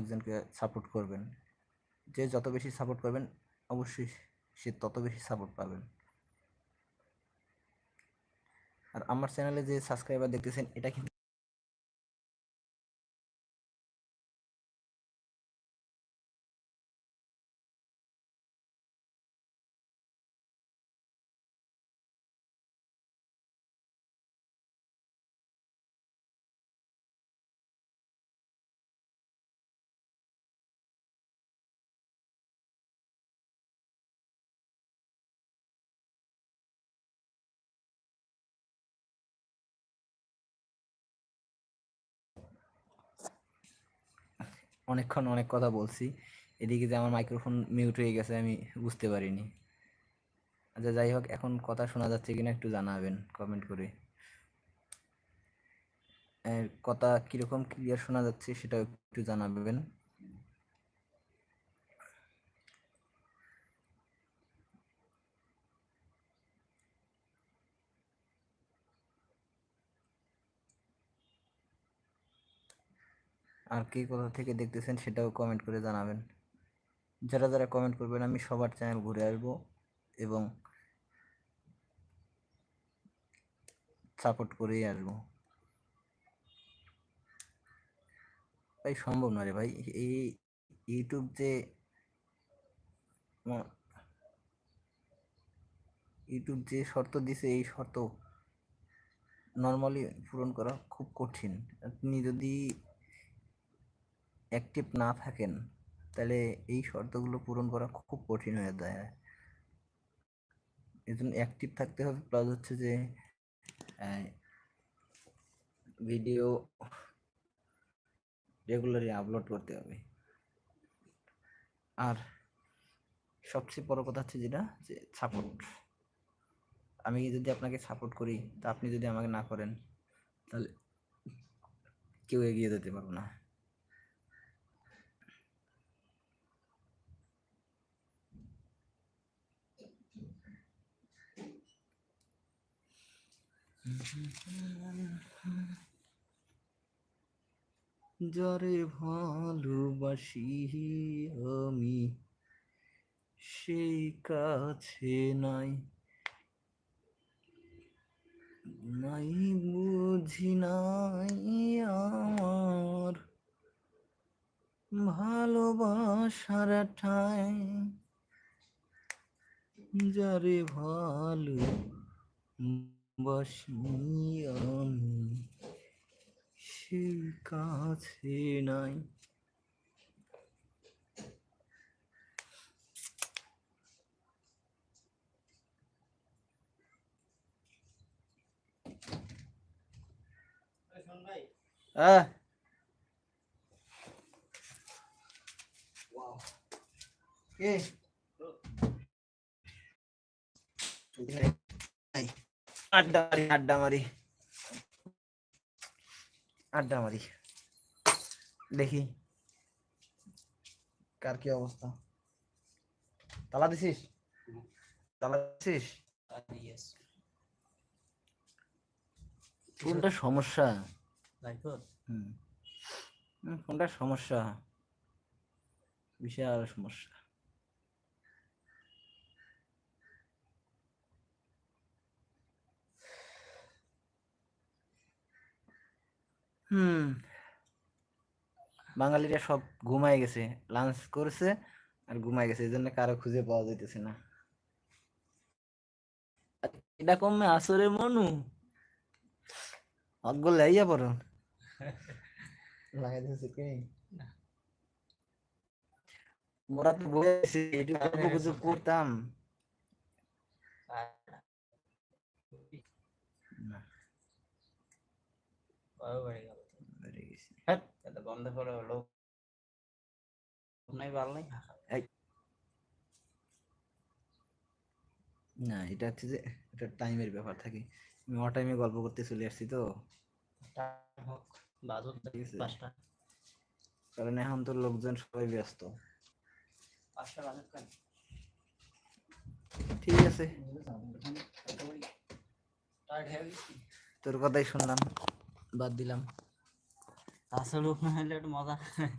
একজনকে সাপোর্ট করবেন। যে যত বেশি সাপোর্ট করবেন অবশ্যই সে তত বেশি সাপোর্ট পাবেন। আর আমার চ্যানেলে যে সাবস্ক্রাইবার দেখতেছেন এটা কিন্তু অনেকক্ষণ অনেক কথা বলছি, এদিকে যে আমার মাইক্রোফোন মিউট হয়ে গেছে আমি বুঝতে পারিনি। আচ্ছা যাই হোক, এখন কথা শোনা যাচ্ছে কিনা একটু জানাবেন কমেন্ট করে। কথা কিরকম ক্লিয়ার শোনা যাচ্ছে সেটা একটু জানাবেন। আর কে কোথা থেকে দেখতেছেন সেটাও কমেন্ট করে জানাবেন। যারা যারা কমেন্ট করবেন আমি সবার চ্যানেল ঘুরে আসবো এবং সাপোর্ট করেই আসবো। ভাই সম্ভব না রে ভাই, এই ইউটিউব যে ইউটিউব যে শর্ত দিছে এই শর্ত নর্মালি পূরণ করা খুব কঠিন। আপনি যদি অ্যাক্টিভ না থাকেন তাহলে এই শর্তগুলো পূরণ করা খুব কঠিন হয়ে যায়। এই জন্য অ্যাক্টিভ থাকতে হবে, প্লাস হচ্ছে যে ভিডিও রেগুলারলি আপলোড করতে হবে। আর সবচেয়ে বড় কথা হচ্ছে যেটা যে সাপোর্ট। আমি যদি আপনাকে সাপোর্ট করি তা আপনি যদি আমাকে না করেন তাহলে কেউ এগিয়ে যেতে পারবো না। যারে ভালোবাসি আমি সেই কাছে নাই, নাই বুঝি নাই আমার ভালোবাসার ঠাই, যারে ভালোবাসি আমি সেই কাছে নাই। আড্ডা মারি আড্ডা মারি আড্ডা মারি, দেখি কার কি অবস্থা। তালা দিছিস? তালা দিছিস? কোনটা সমস্যা? কোনটা সমস্যা? বিশাল সমস্যা। বাঙালিরা সব ঘুমায় গেছে, লাঞ্চ করেছে আর ঘুমায় গেছে, এই জন্য কারো খুঁজে পাওয়া যাইতেছে না। এটা কমে আসরে মনু অগ্গল লাইয়া পড়ো লাগাই দিয়েছে কে? মোরা তো বলেছি এটু গল্প কিছু করতাম না। বন্ধ করে হলো নাই ভালো নাই না, এটা হচ্ছে যে এটা টাইমের ব্যাপার থাকে। আমি টাইমে গল্প করতে চলে আসছি তো, কারণ এখন তো লোকজন সবাই ব্যস্ত। ঠিক আছে, তোর কথাই শুনলাম, বাদ দিলাম। আসলে মজা